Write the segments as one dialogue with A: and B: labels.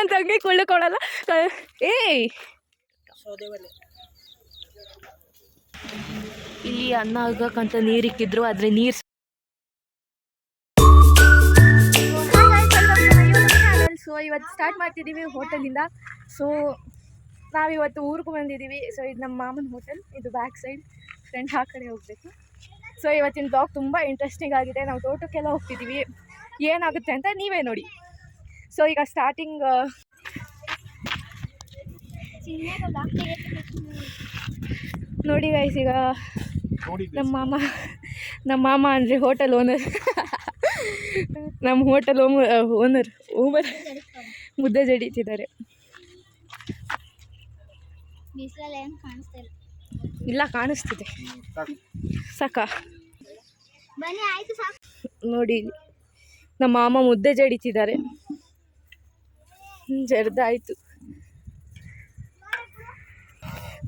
A: ನನ್ನ ತಂಗಿ ಕೊಳ್ಳೆ ಕೊಡಲ್ಲ. ಏಯ್ ಇಲ್ಲಿ ಅನ್ನ ಆಗಕ್ಕಂತ ನೀರು ಇಕ್ಕಿದ್ರು, ಆದರೆ ನೀರು ಸೊ ಇವತ್ತು ಸ್ಟಾರ್ಟ್ ಮಾಡ್ತಿದ್ದೀವಿ ಹೋಟೆಲಿಂದ. ಸೊ ನಾವಿವತ್ತು ಊರಿಗೆ ಬಂದಿದ್ದೀವಿ. ಸೊ ಇದು ನಮ್ಮ ಮಾಮನ ಹೋಟೆಲ್, ಇದು ಬ್ಯಾಕ್ ಸೈಡ್, ಫ್ರೆಂಡ್ ಆ ಕಡೆ ಹೋಗಬೇಕು. ಸೊ ಇವತ್ತಿನ ಬ್ಲಾಗ್ ತುಂಬ ಇಂಟ್ರೆಸ್ಟಿಂಗ್ ಆಗಿದೆ. ನಾವು ತೋಟಕ್ಕೆಲ್ಲ ಹೋಗ್ತಿದ್ದೀವಿ, ಏನಾಗುತ್ತೆ ಅಂತ ನೀವೇ ನೋಡಿ. ಸೊ ಈಗ ಸ್ಟಾರ್ಟಿಂಗ್ ನೋಡಿ ಗೈಸ್, ಈಗ ನಮ್ಮ ಮಾಮ ಅಂದರೆ ಹೋಟೆಲ್ ಓನರ್, ನಮ್ಮ ಹೋಟೆಲ್ ಓನರ್ ಮುದ್ದೆ ಜಡಿತಿದ್ದಾರೆ. ಇಲ್ಲ ಕಾಣಿಸ್ತಿದೆ, ಸಾಕ ನೋಡಿ. ನಮ್ಮ ಮಾಮ ಮುದ್ದೆ ಜಡಿತಿದ್ದಾರೆ, ಜರ್ದಾಯ್ತು.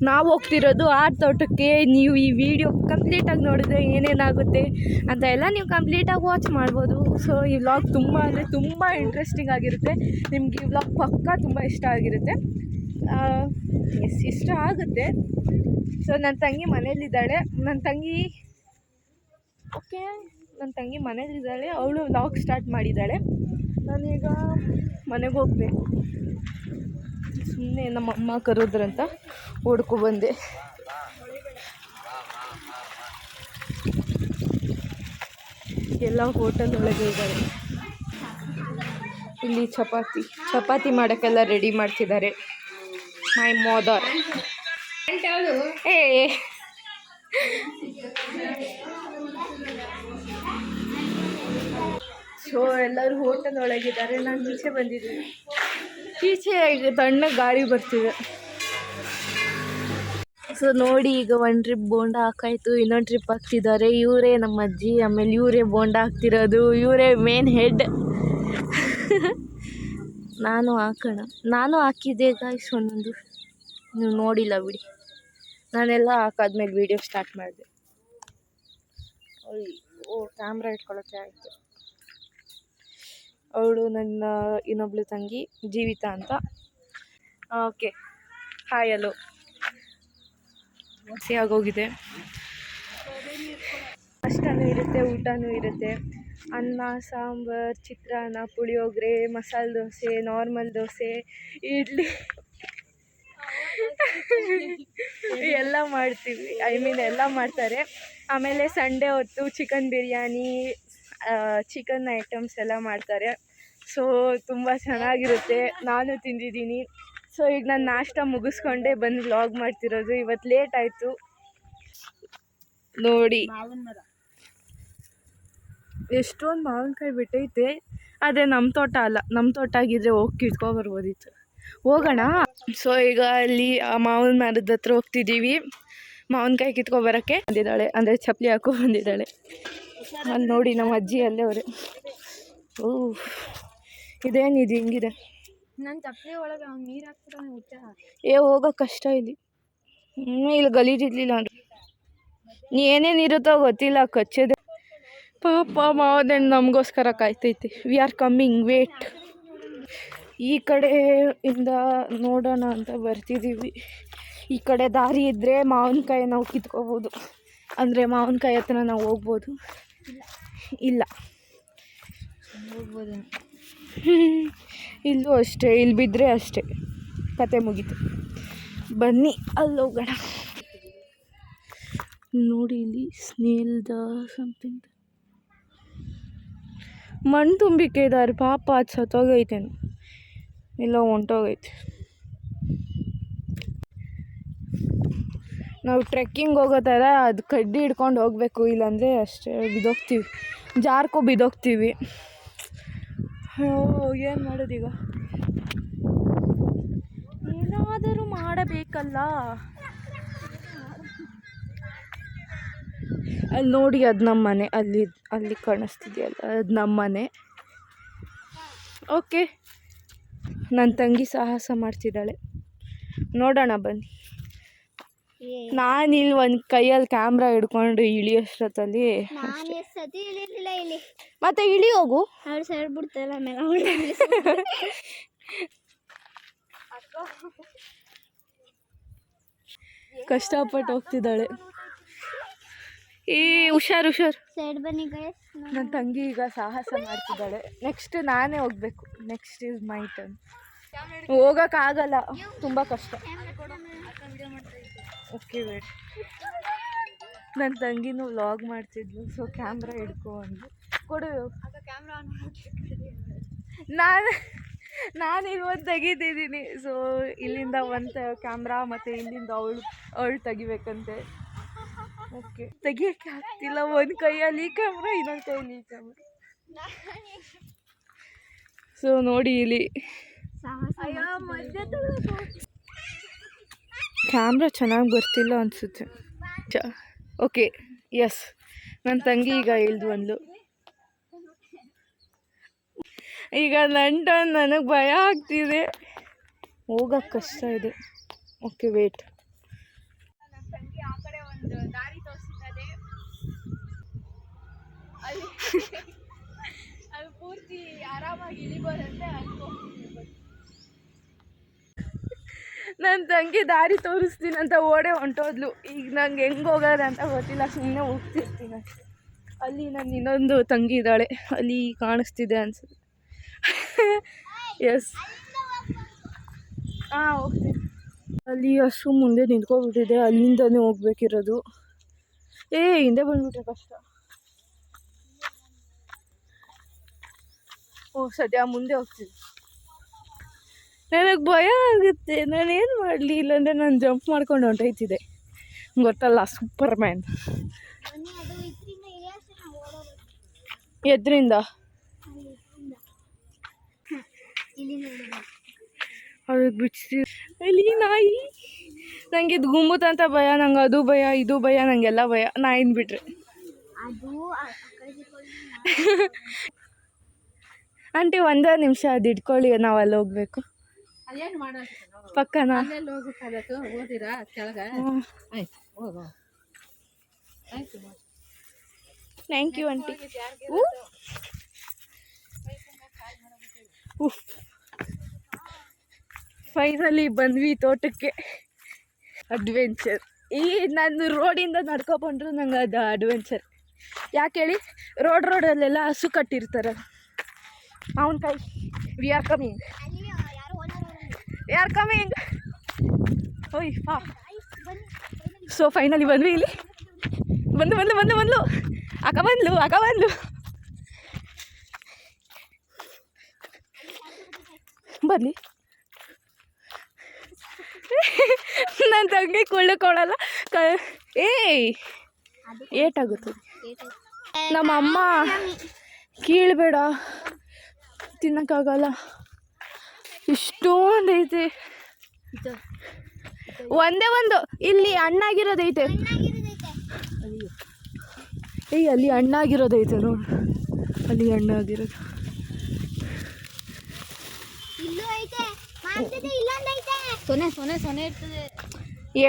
A: ನಾವು ಹೋಗ್ತಿರೋದು ಆ ತೋಟಕ್ಕೆ. ನೀವು ಈ ವಿಡಿಯೋ ಕಂಪ್ಲೀಟಾಗಿ ನೋಡಿದ್ರೆ ಏನೇನಾಗುತ್ತೆ ಅಂತ ಎಲ್ಲ ನೀವು ಕಂಪ್ಲೀಟಾಗಿ ವಾಚ್ ಮಾಡ್ಬೋದು. ಸೊ ಈ ವ್ಲಾಗ್ ತುಂಬ ಅಂದರೆ ತುಂಬ ಇಂಟ್ರೆಸ್ಟಿಂಗ್ ಆಗಿರುತ್ತೆ. ನಿಮ್ಗೆ ಈ ವ್ಲಾಗ್ ಪಕ್ಕಾ ತುಂಬ ಇಷ್ಟ ಆಗಿರುತ್ತೆ. ಇಷ್ಟ ಆಗುತ್ತೆ. ಸೊ ನನ್ನ ತಂಗಿ ಮನೇಲಿದ್ದಾಳೆ, ನನ್ನ ತಂಗಿ ಮನೇಲಿದ್ದಾಳೆ. ಅವಳು ವ್ಲಾಗ್ ಸ್ಟಾರ್ಟ್ ಮಾಡಿದ್ದಾಳೆ. ನಾನೀಗ ಮನೆಗೆ ಹೋಗಬೇಕು. ಸುಮ್ಮನೆ ನಮ್ಮ ಅಮ್ಮ ಕರೋದ್ರಂತ ಓಡ್ಕೊ ಬಂದೆ. ಎಲ್ಲ ಹೋಟೆಲ್ ಒಳಗೆ ಇದ್ದಾರೆ. ಇಲ್ಲಿ ಚಪಾತಿ ಮಾಡೋಕ್ಕೆಲ್ಲ ರೆಡಿ ಮಾಡ್ತಿದ್ದಾರೆ. ಮೈ ಮದರ್ ಸೊ ಎಲ್ಲರೂ ಹೋಟೆಲ್ ಒಳಗಿದ್ದಾರೆ. ನಾನು ಈಚೆ ಬಂದಿದ್ದೀನಿ. ಈಚೆ ತಣ್ಣಗೆ ಗಾಳಿ ಬರ್ತಿದೆ. ಸೊ ನೋಡಿ, ಈಗ ಒಂದು ಟ್ರಿಪ್ ಬೋಂಡ ಹಾಕಾಯ್ತು, ಇನ್ನೊಂದು ಟ್ರಿಪ್ ಹಾಕ್ತಿದ್ದಾರೆ. ಇವರೇ ನಮ್ಮ ಅಜ್ಜಿ, ಆಮೇಲೆ ಇವರೇ ಬೋಂಡ ಹಾಕ್ತಿರೋದು, ಇವರೇ ಮೇನ್ ಹೆಡ್. ನಾನು ಹಾಕಿದ್ದೆ ಗಾಯ್ಸ್ ಒಂದೊಂದು, ನೀವು ನೋಡಿಲ್ಲ ಬಿಡಿ. ನಾನೆಲ್ಲ ಹಾಕಾದ್ಮೇಲೆ ವೀಡಿಯೋ ಸ್ಟಾರ್ಟ್ ಮಾಡಿದೆ. ಕ್ಯಾಮ್ರಾ ಇಟ್ಕೊಳ್ಳೋಕ್ಕೆ ಆಯಿತು. ಅವಳು ನನ್ನ ಇನ್ನೊಬ್ಳು ತಂಗಿ ಜೀವಿತಾ ಅಂತ. Okay, hi hello. ಆಗೋಗಿದೆ. ನಾಷ್ಟನೂ ಇರುತ್ತೆ, ಊಟನೂ ಇರುತ್ತೆ. ಅನ್ನ, ಸಾಂಬಾರು, ಚಿತ್ರಾನ್ನ, ಪುಳಿಯೋಗರೆ, ಮಸಾಲೆ ದೋಸೆ, ನಾರ್ಮಲ್ ದೋಸೆ, ಇಡ್ಲಿ ಎಲ್ಲ ಮಾಡ್ತೀವಿ. ಎಲ್ಲ ಮಾಡ್ತಾರೆ. ಆಮೇಲೆ ಸಂಡೇ ಹೊತ್ತು ಚಿಕನ್ ಬಿರಿಯಾನಿ, ಚಿಕನ್ ಐಟಮ್ಸ್ ಎಲ್ಲ ಮಾಡ್ತಾರೆ. ಸೊ ತುಂಬ ಚೆನ್ನಾಗಿರುತ್ತೆ. ನಾನು ತಿಂದಿದ್ದೀನಿ. ಸೊ ಈಗ ನಾನು ನಾಷ್ಟ ಮುಗಿಸ್ಕೊಂಡೆ ಬಂದು ವ್ಲಾಗ್ ಮಾಡ್ತಿರೋದು. ಇವತ್ತು ಲೇಟ್ ಆಯಿತು ನೋಡಿ. ಎಷ್ಟೊಂದು ಮಾವಿನಕಾಯಿ ಬಿಟ್ಟೈತೆ. ಆದರೆ ನಮ್ಮ ತೋಟ ಅಲ್ಲ, ನಮ್ಮ ತೋಟ ಆಗಿದ್ರೆ ಹೋಗಿ ಕಿತ್ಕೊಬರ್ಬೋದಿತ್ತು. ಹೋಗೋಣ. ಸೊ ಈಗ ಅಲ್ಲಿ ಮಾವಿನ ಮರದ ಹತ್ರ ಹೋಗ್ತಿದ್ದೀವಿ. ಮಾವಿನಕಾಯಿ ಕಿತ್ಕೊಬರೋಕ್ಕೆ ಬಂದಿದ್ದಾಳೆ, ಅಂದರೆ ಚಪ್ಪಲಿ ಹಾಕೋ ಬಂದಿದ್ದಾಳೆ. ಅಲ್ಲಿ ನೋಡಿ ನಮ್ಮ ಅಜ್ಜಿ ಅಲ್ಲೇ ಅವರೇ. ಇದೇನಿದೆ ಹಿಂಗಿದೆ? ನನ್ನ ಚಪ್ಪಲಿ ಒಳಗೆ ನೀರು ಹಾಕ್ತಾರೆ. ಹೋಗೋ ಕಷ್ಟ ಇಲ್ಲಿ. ಇಲ್ಲಿ ಗಲೀಜಿರ್ಲಿಲ್ಲ ಅಂದರೆ ಏನೇನಿರುತ್ತೋ ಗೊತ್ತಿಲ್ಲ, ಕಚ್ಚದೆ. ಪಾಪ ಮಾವದಣ್ಣ ನಮಗೋಸ್ಕರ ಕಾಯ್ತೈತಿ. We are coming, wait. ಈ ಕಡೆಯಿಂದ ನೋಡೋಣ ಅಂತ ಬರ್ತಿದ್ದೀವಿ. ಈ ಕಡೆ ದಾರಿ ಇದ್ದರೆ ಮಾವಿನಕಾಯಿ ನಾವು ಕಿತ್ಕೋಬೋದು, ಅಂದರೆ ಮಾವಿನಕಾಯಿ ಹತ್ರ ನಾವು ಹೋಗ್ಬೋದು. ಇಲ್ಲ ಹೋಗ್ಬೋದು. ಇಲ್ಲೂ ಅಷ್ಟೇ, ಇಲ್ಲಿ ಬಿದ್ದರೆ ಅಷ್ಟೇ, ಕತೆ ಮುಗೀತು. ಬನ್ನಿ ಅಲ್ಲಿ ಹೋಗೋಣ. ನೋಡಿ ಇಲ್ಲಿ ಸ್ನೇಲ್ದ ಸಮಥಿಂಗ್ ಮಣ್ಣು ತುಂಬಿಕೆ ಇದ್ದಾರೆ. ಪಾಪ ಅದು ಸತ್ತೋಗೈತೇನು, ಎಲ್ಲ ಹೊಂಟೋಗೈತೆ. ನಾವು ಟ್ರೆಕ್ಕಿಂಗ್ ಹೋಗೋ ಥರ ಅದು ಕಡ್ಡಿ ಹಿಡ್ಕೊಂಡು ಹೋಗಬೇಕು, ಇಲ್ಲಾಂದರೆ ಅಷ್ಟೇ ಬಿದ್ದೋಗ್ತೀವಿ, ಬಿದ್ದೋಗ್ತೀವಿ. ಏನು ಮಾಡೋದೀಗ? ಏನಾದರೂ ಮಾಡಬೇಕಲ್ಲ. ಅಲ್ಲಿ ನೋಡಿ, ಅದು ನಮ್ಮ ಮನೆ. ಅಲ್ಲಿ ಕಾಣಿಸ್ತಿದೆಯಲ್ಲ, ಅದು ನಮ್ಮ ಮನೆ. ಓಕೆ, ನನ್ನ ತಂಗಿ ಸಾಹಸ ಮಾಡ್ತಿದ್ದಾಳೆ. ನೋಡೋಣ ಬನ್ನಿ. ನಾನಿಲ್ಲಿ ಒಂದು ಕೈಯಲ್ಲಿ ಕ್ಯಾಮ್ರಾ ಹಿಡ್ಕೊಂಡು ಇಳಿಯೋಷ್ಟೊತ್ತಲ್ಲಿ ಮತ್ತೆ ಇಳಿ ಹೋಗು. ಕಷ್ಟಪಟ್ಟು ಹೋಗ್ತಿದ್ದಾಳೆ. ಈ ಹುಷಾರು
B: ಸೈಡ್ ಬನ್ನಿ ಗೈಸ್.
A: ನನ್ನ ತಂಗಿ ಈಗ ಸಾಹಸ ಮಾಡ್ತಿದ್ದಾಳೆ. ನೆಕ್ಸ್ಟ್ ನಾನೇ ಹೋಗ್ಬೇಕು. Next is my turn. ಹೋಗೋಕ್ಕಾಗಲ್ಲ, ತುಂಬ ಕಷ್ಟ. Okay wait. ನನ್ನ ತಂಗಿನೂ ವ್ಲಾಗ್ ಮಾಡ್ತಿದ್ಲು, ಸೊ ಕ್ಯಾಮ್ರಾ ಹಿಡ್ಕೊ ಅಂದು ಕೊಡು. ನಾನು ಇವತ್ತು ತೆಗಿತಿದ್ದೀನಿ. ಸೊ ಇಲ್ಲಿಂದ ಒಂದು ಕ್ಯಾಮ್ರಾ ಮತ್ತು ಇಲ್ಲಿಂದ ಅವಳು ತೆಗಿಬೇಕಂತೆ. ಓಕೆ, ತೆಗಿಯೋಕ್ಕೆ ಆಗ್ತಿಲ್ಲ. ಒಂದು ಕೈಯಲ್ಲಿ ಕ್ಯಾಮ್ರಾ, ಇನ್ನೊಂದು ಕೈಯಲ್ಲಿ ಕ್ಯಾಮ್ರಾ. ಸೊ ನೋಡಿ ಇಲ್ಲಿ ಕ್ಯಾಮ್ರಾ ಚೆನ್ನಾಗಿ ಬರ್ತಿಲ್ಲ ಅನಿಸುತ್ತೆ. ಓಕೆ, ಎಸ್, ನನ್ನ ತಂಗಿ ಈಗ ಇಳ್ದು ಬಂದು. ಈಗ ನನಗೆ ಭಯ ಆಗ್ತಿದೆ, ಹೋಗಕ್ಕೆ ಕಷ್ಟ ಇದೆ. Okay wait. ನನ್ನ ತಂಗಿ ಆ ಕಡೆ ಒಂದು ದಾರಿ ತೋರಿಸಿದ್ದಾರೆ. ಅಲ್ಲಿ ಪೂರ್ತಿ ಆರಾಮಾಗಿ ಇಳಿಬೋದಂತೆ. ನನ್ನ ತಂಗಿ ದಾರಿ ತೋರಿಸ್ತೀನಿ ಅಂತ ಓಡೇ ಹೊಂಟೋದ್ಲು. ಈಗ ನಂಗೆ ಹೆಂಗೆ ಹೋಗೋದಂತ ಗೊತ್ತಿಲ್ಲ, ಸುಮ್ಮನೆ ಹೋಗ್ತಿರ್ತೀನಿ. ಅಲ್ಲಿ ನನ್ನ ಇನ್ನೊಂದು ತಂಗಿ ಇದ್ದಾಳೆ, ಅಲ್ಲಿ ಕಾಣಿಸ್ತಿದೆ ಅನ್ಸುತ್ತೆ. ಎಸ್, ಹಾಂ ಹೋಗ್ತೀನಿ. ಅಲ್ಲಿ ಹಸು ಮುಂದೆ ನಿಂತ್ಕೊಬಿಟ್ಟಿದೆ, ಅಲ್ಲಿಂದನೇ ಹೋಗ್ಬೇಕಿರೋದು. ಹಿಂದೆ ಬಂದ್ಬಿಟ್ರೆ ಕಷ್ಟ. ಸದ್ಯ ಮುಂದೆ ಹೋಗ್ತೀನಿ. ನನಗೆ ಭಯ ಆಗುತ್ತೆ, ನಾನೇನು ಮಾಡಲಿ. ಇಲ್ಲಾಂದರೆ ನಾನು ಜಂಪ್ ಮಾಡ್ಕೊಂಡು ಹೊಂಟೋಯ್ತಿದ್ದೆ, ಗೊತ್ತಲ್ಲ, ಸೂಪರ್ ಮ್ಯಾನ್. ಎದ್ರಿಂದ ಅದಕ್ಕೆ ಬಿಡಿಸಿ. ಅಲ್ಲಿ ನಾಯಿ, ನನಗೆ ಇದು ಗುಂಬುತ್ತಂತ ಭಯ, ನಂಗೆ ಅದು ಭಯ, ಇದು ಭಯ, ನನಗೆಲ್ಲ ಭಯ. ನಾಯಿನ ಬಿಟ್ರೆ. ಆಂಟಿ ಒಂದೇ ನಿಮಿಷ ಅದು ಇಟ್ಕೊಳ್ಳಿ, ನಾವು ಅಲ್ಲಿ ಹೋಗ್ಬೇಕು. ಪಕ್ಕನಾ? Thank you aunty. ಫೈನಲಿ ಬಂದ್ವಿ ತೋಟಕ್ಕೆ. ಅಡ್ವೆಂಚರ್. ನಾನು ರೋಡಿಂದ ನಡ್ಕೊಬಂದ್ರು ನಂಗೆ ಅದು ಅಡ್ವೆಂಚರ್. ಯಾಕೆ ಹೇಳಿ, ರೋಡಲ್ಲೆಲ್ಲ ಹಸು ಕಟ್ಟಿರ್ತಾರೆ. ಮಾವಿನಕಾಯಿ. We are coming. ಓಯ್ ಪಾ. ಸೊ ಫೈನಲಿ ಬಂದ್ವಿ ಇಲ್ಲಿ. ಬಂದು ಅಕ್ಕ ಬಂದ್ಲು. ಬರಲಿ. ನನ್ನ ತಂಗಿ ಕೊಳ್ಳಲ್ಲ. ಏಟಾಗುತ್ತೆ. ನಮ್ಮಮ್ಮ ಕೀಳ್ಬೇಡ, ತಿನ್ನಕ್ಕಾಗಲ್ಲ, ಇಷ್ಟೊಂದು ಐತೆ. ಒಂದೇ ಒಂದು ಇಲ್ಲಿ ಹಣ್ಣಾಗಿರೋದೈತೆ. ಅಲ್ಲಿ ಹಣ್ಣಾಗಿರೋದೈತೆ ನೋಡು, ಅಲ್ಲಿ ಹಣ್ಣಾಗಿರೋದು. ಸೊನೆ ಇರ್ತದೆ,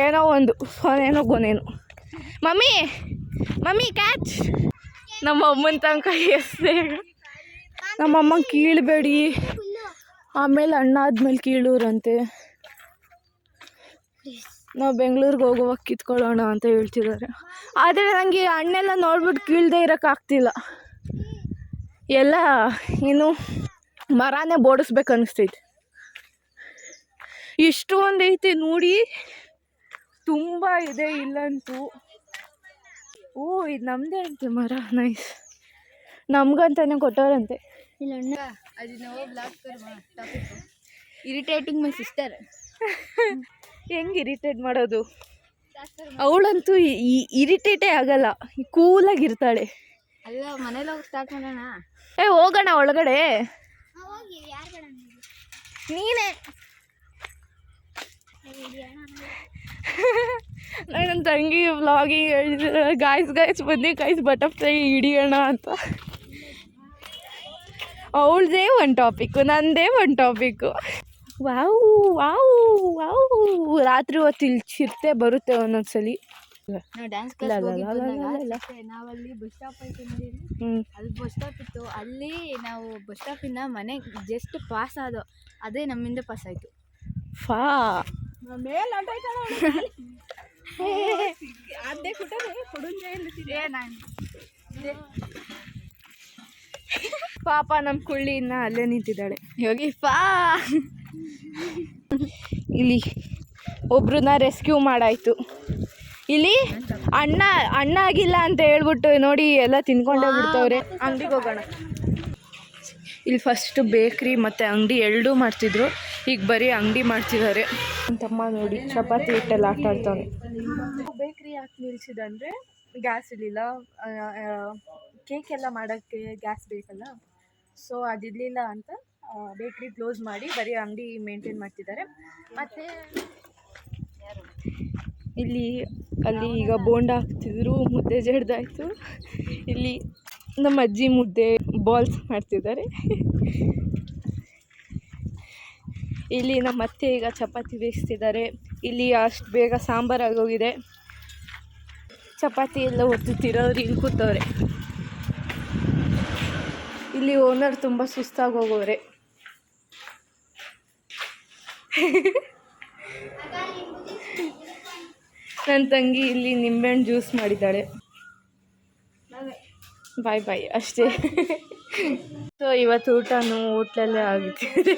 A: ಏನೋ ಒಂದು ಸೊನೆನೋ ಗೊನೇನೋ. Mummy catch. ನಮ್ಮ ಅಮ್ಮನ ತನಕ ಎಸ್ದೆ. ನಮ್ಮಮ್ಮ ಕೀಳಬೇಡಿ, ಆಮೇಲೆ ಹಣ್ಣಾದ್ಮೇಲೆ ಕೀಳೂರಂತೆ. ನಾವು ಬೆಂಗಳೂರಿಗೆ ಹೋಗುವಾಗ ಕಿತ್ಕೊಳ್ಳೋಣ ಅಂತ ಹೇಳ್ತಿದ್ದಾರೆ. ಆದರೆ ನನಗೆ ಹಣ್ಣೆಲ್ಲ ನೋಡ್ಬಿಟ್ಟು ಕೀಳದೆ ಇರೋಕ್ಕಾಗ್ತಿಲ್ಲ. ಎಲ್ಲ ಇನ್ನು ಮರನೇ ಬೋಡಿಸ್ಬೇಕು ಅನ್ನಿಸ್ತೈತೆ. ಇಷ್ಟು ಒಂದೈತೆ ನೋಡಿ, ತುಂಬ ಇದೆ ಇಲ್ಲಂತೂ. ಇದು ನಮ್ಮದೇ ಅಂತೆ ಮರ. ನೈಸ್, ನಮ್ಗಂತಾನೆ ಕೊಟ್ಟವ್ರಂತೆ.
B: Irritating my sister.
A: ಹೆಂಗೆ ಇರಿಟೇಟ್ ಮಾಡೋದು? ಅವಳಂತೂ ಇರಿಟೇಟೇ ಆಗಲ್ಲ, ಕೂಲಾಗಿರ್ತಾಳೆ.
B: ಅಲ್ಲ, ಮನೇಲಿ ಹೋಗಿ ಸ್ಟಾರ್ಟ್ ಮಾಡೋಣ.
A: ಹೋಗೋಣ ಒಳಗಡೆ. ನೀನೇ. ನನ್ನ ತಂಗಿ ವ್ಲಾಗಿಂಗ್ ಹೇಳಿದ್ರೆ ಗಾಯ್ಸ್ ಬನ್ನಿ ಬಟರ್ಫ್ಲೈ ಹಿಡಿಯೋಣ ಅಂತ. ಅವಳದೇ ಒಂದು ಟಾಪಿಕ್ಕು, ನನ್ನದೇ ಒಂದು ಟಾಪಿಕ್ಕು. ವಾವ್, ರಾತ್ರಿ ಹೊತ್ತು ಇಲ್ಲಿ ಚಿರತೆ ಬರುತ್ತೆ ಒಂದೊಂದ್ಸಲಿ.
B: ನಾವಲ್ಲಿ ಬಸ್ ಸ್ಟಾಪ್ ಐತೆ ನೋಡಿ, ಅಲ್ಲಿ ಬಸ್ ಸ್ಟಾಪ್ ಇತ್ತು. ಅಲ್ಲಿ ನಾವು ಬಸ್ ಸ್ಟಾಪಿಂದ ಮನೆಗೆ ಜಸ್ಟ್ ಪಾಸ್ ಆದೋ, ಅದೇ ನಮ್ಮಿಂದ ಪಾಸ್ ಆಯಿತು.
A: ಫಾ
B: ಮೇಲೆ ಅದೇ ಕೊಟ್ಟರೆ ಕೊಡುಂಜೆ ಇಲ್ಲ ನಾನು
A: ಪಾಪ ನಮ್ಮ ಕುಳ್ಳಿ ಇನ್ನ ಅಲ್ಲೇ ನಿಂತಿದ್ದಾಳೆ. ಹೋಗಿ ಫಾ ಇಲ್ಲಿ ಒಬ್ರನ್ನ ರೆಸ್ಕ್ಯೂ ಮಾಡಾಯ್ತು. ಇಲ್ಲಿ ಅಣ್ಣ ಆಗಿಲ್ಲ ಅಂತ ಹೇಳ್ಬಿಟ್ಟು ನೋಡಿ ಎಲ್ಲ ತಿನ್ಕೊಂಡೇ ಬಿಡ್ತವ್ರೆ. ಅಂಗಡಿಗೆ ಹೋಗೋಣ. ಇಲ್ಲಿ ಫಸ್ಟ್ ಬೇಕ್ರಿ ಮತ್ತು ಅಂಗಡಿ ಎರಡೂ ಮಾಡ್ತಿದ್ರು, ಈಗ ಬರೀ ಅಂಗಡಿ ಮಾಡ್ತಿದ್ದಾರೆ. ತಮ್ಮ ನೋಡಿ ಚಪಾತಿ ಹಿಟ್ಟೆಲ್ಲ ಆಟ ಆಡ್ತಾವೆ. ಬೇಕ್ರಿ ಯಾಕೆ ನಿಲ್ಸಿದಂದರೆ ಗ್ಯಾಸ್ ಇರಲಿಲ್ಲ, ಕೇಕ್ ಎಲ್ಲ ಮಾಡೋಕ್ಕೆ ಗ್ಯಾಸ್ ಬೇಕಲ್ಲ, ಸೊ ಅದಿರಲಿಲ್ಲ ಅಂತ ಬೇಕ್ರಿ ಕ್ಲೋಸ್ ಮಾಡಿ ಬರೀ ಅಂಗಡಿ ಮೇಂಟೈನ್ ಮಾಡ್ತಿದ್ದಾರೆ. ಮತ್ತು ಅಲ್ಲಿ ಈಗ ಬೋಂಡ ಹಾಕ್ತಿದ್ರು, ಮುದ್ದೆ ಜಡ್ದಾಯಿತು. ಇಲ್ಲಿ ನಮ್ಮ ಅಜ್ಜಿ ಮುದ್ದೆ ಬಾಲ್ಸ್ ಮಾಡ್ತಿದ್ದಾರೆ. ಇಲ್ಲಿ ನಮ್ಮ ಅತ್ತೆ ಈಗ ಚಪಾತಿ ಬೇಯಿಸ್ತಿದ್ದಾರೆ. ಇಲ್ಲಿ ಅಷ್ಟು ಬೇಗ ಸಾಂಬಾರು ಆಗೋಗಿದೆ. ಚಪಾತಿ ಎಲ್ಲ ಒತ್ತುತ್ತಿರೋರು ಇಲ್ಲಿ ಕೂತವ್ರೆ. ಇಲ್ಲಿ ಓನರ್ ತುಂಬ ಸುಸ್ತಾಗಿ ಹೋಗೋರೆ. ನನ್ನ ತಂಗಿ ಇಲ್ಲಿ ನಿಂಬೆಹಣ್ಣು ಜ್ಯೂಸ್ ಮಾಡಿದ್ದಾಳೆ. ಬಾಯ್ ಅಷ್ಟೇ. ಸೊ ಇವತ್ತು ಊಟನೂ ಹೋಟ್ಲಲ್ಲೇ ಆಗಿತ್ತಿದೆ.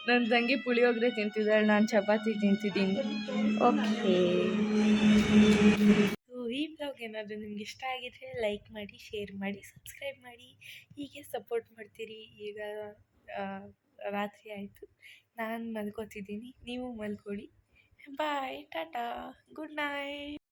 A: ನನ್ನ ತಂಗಿ ಪುಳಿಯೋಗರೆ ತಿಂತಿದ್ದಾಳೆ, ನಾನು ಚಪಾತಿ ತಿಂತಿದ್ದೀನಿ. ಓಕೆ, ಸೊ ಈ ಬ್ಲಾಗ್ ಏನಾದರೂ ನಿಮ್ಗೆ ಇಷ್ಟ ಆಗಿದ್ರೆ ಲೈಕ್ ಮಾಡಿ, ಶೇರ್ ಮಾಡಿ, ಸಬ್ಸ್ಕ್ರೈಬ್ ಮಾಡಿ. ಹೀಗೆ ಸಪೋರ್ಟ್ ಮಾಡ್ತೀರಿ. ಈಗ ರಾತ್ರಿ ಆಯಿತು, ನಾನು ಮಲ್ಕೋತಿದ್ದೀನಿ, ನೀವು ಮಲ್ಕೊಳ್ಳಿ. ಬಾಯ್, ಟಾಟಾ, ಗುಡ್ ನೈಟ್.